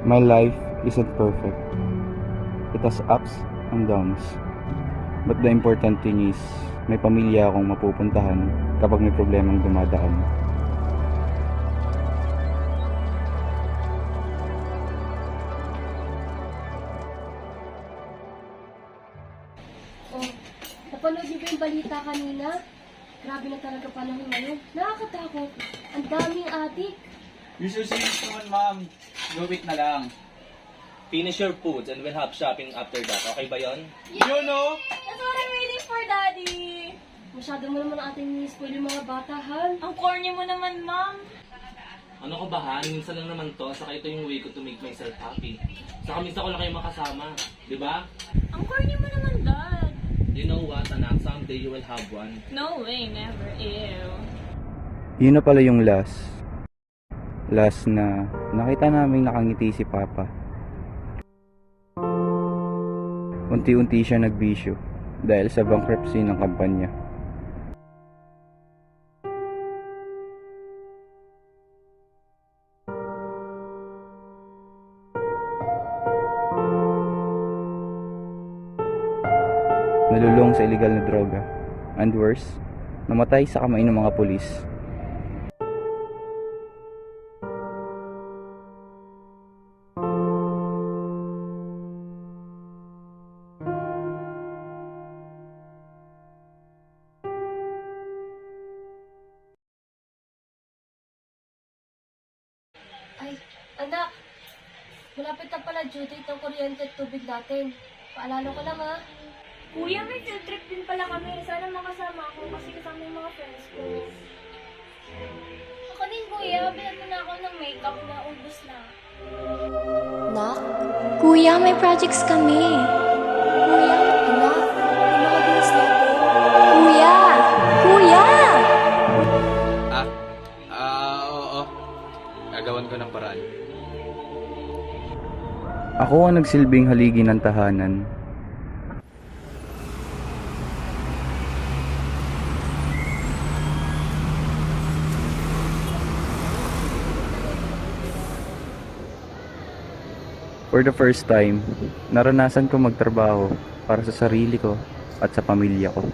My life isn't perfect. It has ups and downs. But the important thing is, may pamilya akong mapupuntahan kapag may problemang dumadaan. Oh, napanood niyo ba yung balita kanina? Grabe na talaga panahon ngayon. Nakakatakot. Ang daming adik. Yung susunod naman, ma'am. Gawit na lang. Finish your foods and we'll have shopping after that. Okay ba yon? You know? That's what I'm waiting for, Daddy! Masyado mo naman ating spoil yung mga bata, Han. Ang corny mo naman, ma'am. Ano ka ba, Han? Minsan lang naman to. Saka ito yung way ko to make myself happy. Saka minsan ko lang kayo makasama. Di ba? Ang corny mo naman, Dad. You know what, anak? Someday you will have one. No way, never. Ew. Yun na pala yung last. Last na nakita naming nakangiti si Papa. Unti-unti siya nagbisyo dahil sa bankruptcy ng kampanya. Nalulong sa illegal na droga. And worse, namatay sa kamay ng mga pulis. Ay, anak. Malapit na pala due date ng kuryente at tubig natin. Paalala ko lang, ha? Kuya, may field trip din pala kami. Sana makasama ako kasi kasama yung mga friends ko. Ako din, kuya. Bilan mo na ako ng makeup na ubos na. Nak? Kuya, may projects kami. Kuya, anak, may mga bills natin. Kuya! Kuya! Oo. Gagawan ko ng paraan. Ako ang nagsilbing haligi ng tahanan. For the first time, naranasan ko magtrabaho para sa sarili ko at sa pamilya ko.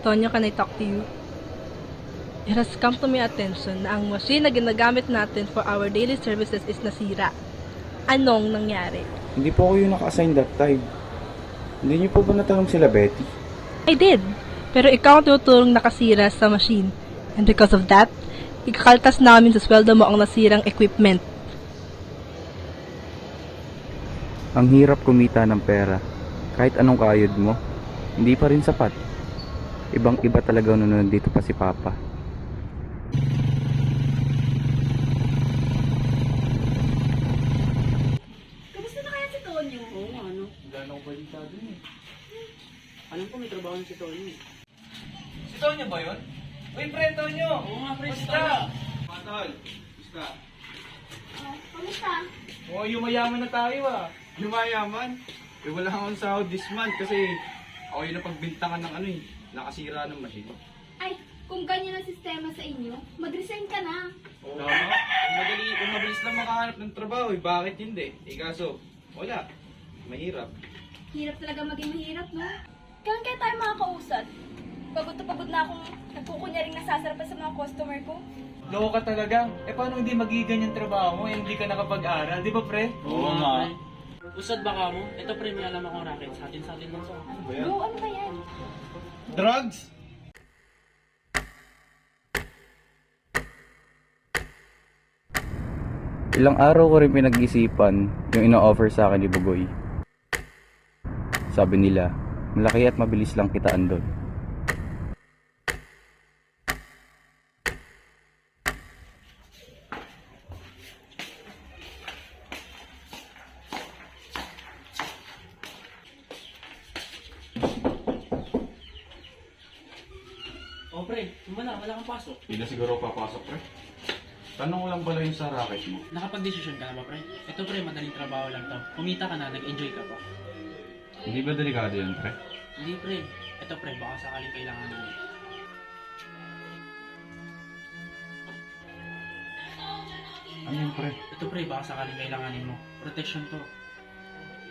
Tonya, can I talk to you? It has come to my attention na ang machine na ginagamit natin for our daily services is nasira. Anong nangyari? Hindi po ako yung naka-assign that time. Hindi niyo po ba natanong sila Betty? I did. Pero ikaw ang tuturong nakasira sa machine. And because of that, ikakaltas namin sa sweldo mo ang nasirang equipment. Ang hirap kumita ng pera. Kahit anong kayod mo, hindi pa rin sapat. Ibang-iba talaga nung nandito pa si Papa. Kamusta na kaya si Tonyo? Oo nga, ano? Gano'ng balita dun eh. Alam ko may trabaho si Tony. Si Tonyo ba yun? Uy, pre, Tonyo! Oo nga, pre, si Tonyo. Matol, basta. Kamusta? Oo, yumayaman na tayo ah. Yumayaman? Eh, wala akong sahod this month kasi ako yung napagbintangan ng ano eh. Nakasira ng machine. Ay, kung ganyan ang sistema sa inyo, mag-resign ka na. Oo nga. Kung mabilis lang makahanap ng trabaho eh, bakit hindi? Eh kaso, wala. Mahirap. Hirap talaga maging mahirap, no? Kailan kaya tayo makakausad? Pagod na pagod na akong nagkukunyaring nasasarapan sa mga customer ko. Loko ka talaga. Eh paano hindi magiging yung trabaho mo eh hindi ka nakapag-aral? Di ba pre? Oo nga. Usad ba ka mo? Ito pre, may alam akong racket. Sa atin lang sa Bro, ano ba yan? Drugs? Ilang araw ko rin pinag-isipan yung ino-offer sa akin ni Bugoy. Sabi nila, malaki at mabilis lang kitaan doon. Oh pre, wala kang pasok. Hindi na siguro papasok, pre. Tanong ko lang pala yung sa racket mo. Nakapag-desisyon ka na ba pre? Ito pre, madaling trabaho lang to. Kumita ka na, nag-enjoy ka pa. Hindi ba delikado yun, pre? Hindi pre. Ito pre, baka sakaling kailanganin mo. Ano yun, pre? Ito pre, baka sakaling kailanganin mo. Protection to.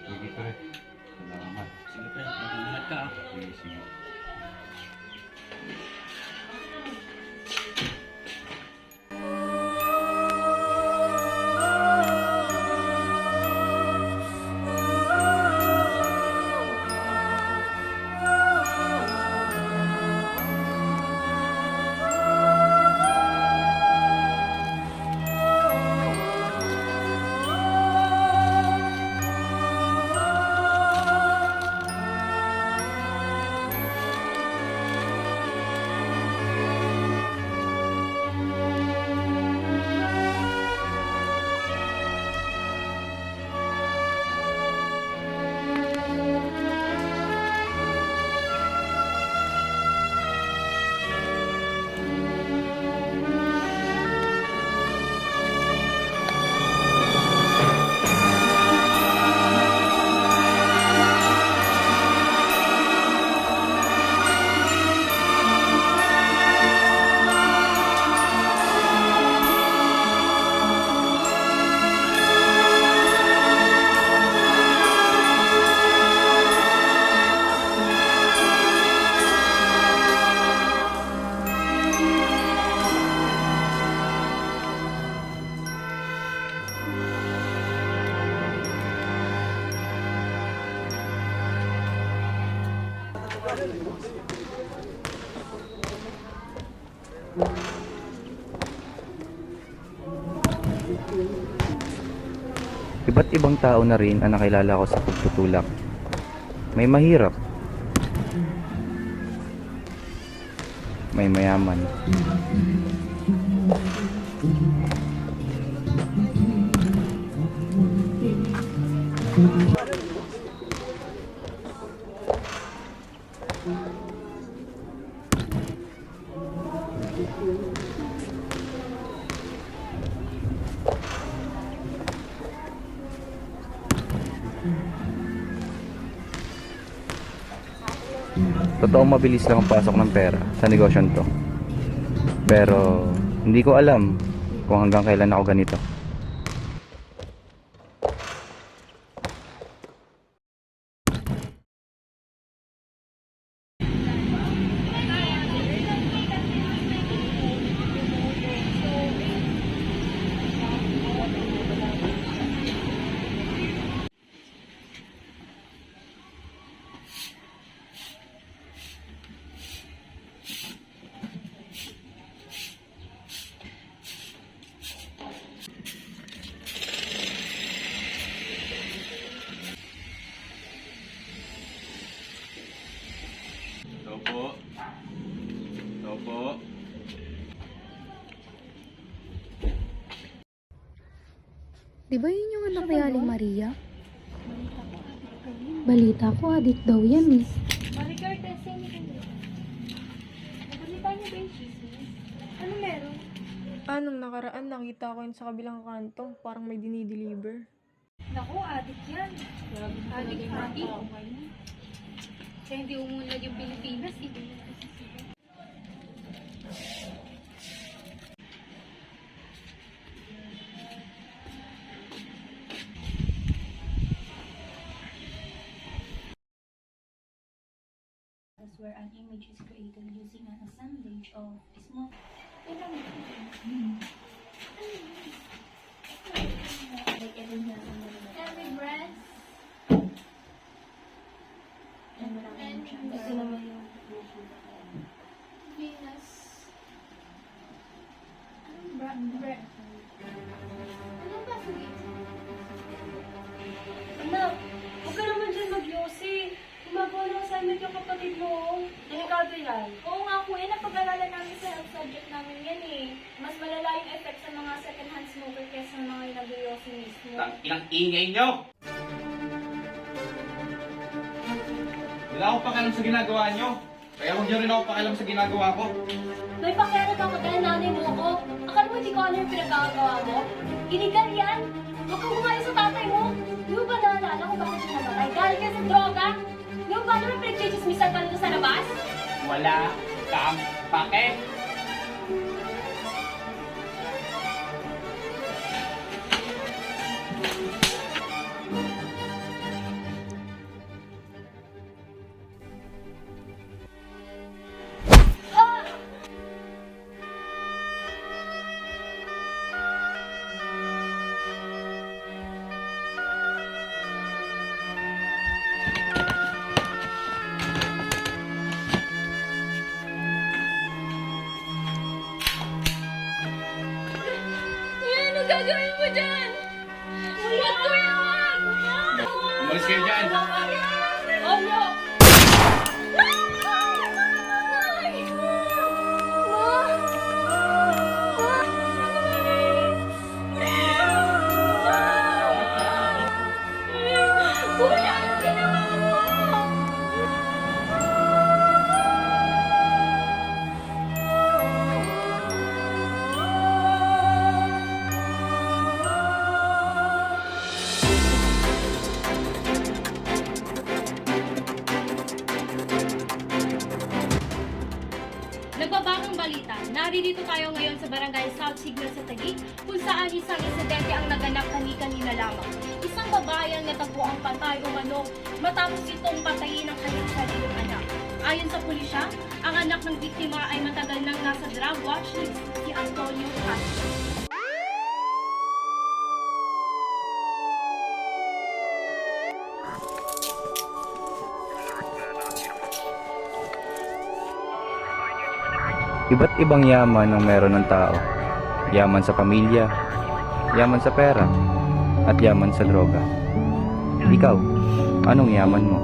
Sige, pre. Salamat. Sige pre, mag-iingat ka ah. Sige, sige. Iba't ibang tao na rin ang nakilala ko sa pagtutulak. May mahirap. May mayaman. Totoong mabilis lang ang pasok ng pera sa negosyon to. Pero hindi ko alam kung hanggang kailan ako ganito. Ito po. Ito po. Di ba yun yung anak ni Aling Maria? Balita ko, adik daw yan eh. Maricar, testing ni Kendra. Nabalita niyo ba yung chismis? Ano meron? Anong nakaraan nakita ko yun sa kabilang kanto, parang may dinideliver. Naku, adik yan. Adik. Kaya hindi umunlad yung Pilipinas eh. Where an image is created using an assemblage of small. Every breath. Ito naman yung Venus. Anong breath? Anong ba sa anak, huwag ka naman dyan mag-yosi. Gumagawa ng assignment yung kapatid mo. Delikado yan. Oo nga po, napag-aralan namin sa health subject namin yan eh. Mas malala yung effect sa mga second-hand smoker kaysa sa mga nag-yosi mismo. Ilang ingay nyo! Wala akong pakialam sa ginagawa nyo. Kaya huwag nyo rin ako pakialam sa ginagawa ko. May pakialam ako dahil nanay mo ako. Akala mo hindi ko ano yung pinagkakagawa mo? Illegal yan. Huwag kang gumaya sa tatay mo. Di mo ba naalala kung bakit siya namatay? Galing ka sa droga? Di mo ba naman pinagchichismisan ka nito sa labas? Wala kang pake. Ano gagawin mo dyan? Kuya, kuya, wag! Umalis kayo dyan! Oh no! Kuya, ano ginawa mo? Nagbabakang balita, naririto tayo ngayon sa barangay South Signal sa Taguig, kung saan isang insidente ang naganap kanina lamang. Isang babae ang natagpo ang patay umano matapos itong patayin ng kanyang sariling anak. Ayon sa pulisya, ang anak ng biktima ay matagal nang nasa drug watch list, si Antonio Castro. Iba't ibang yaman ang meron ng tao. Yaman sa pamilya, yaman sa pera, at yaman sa droga. Ikaw, anong yaman mo?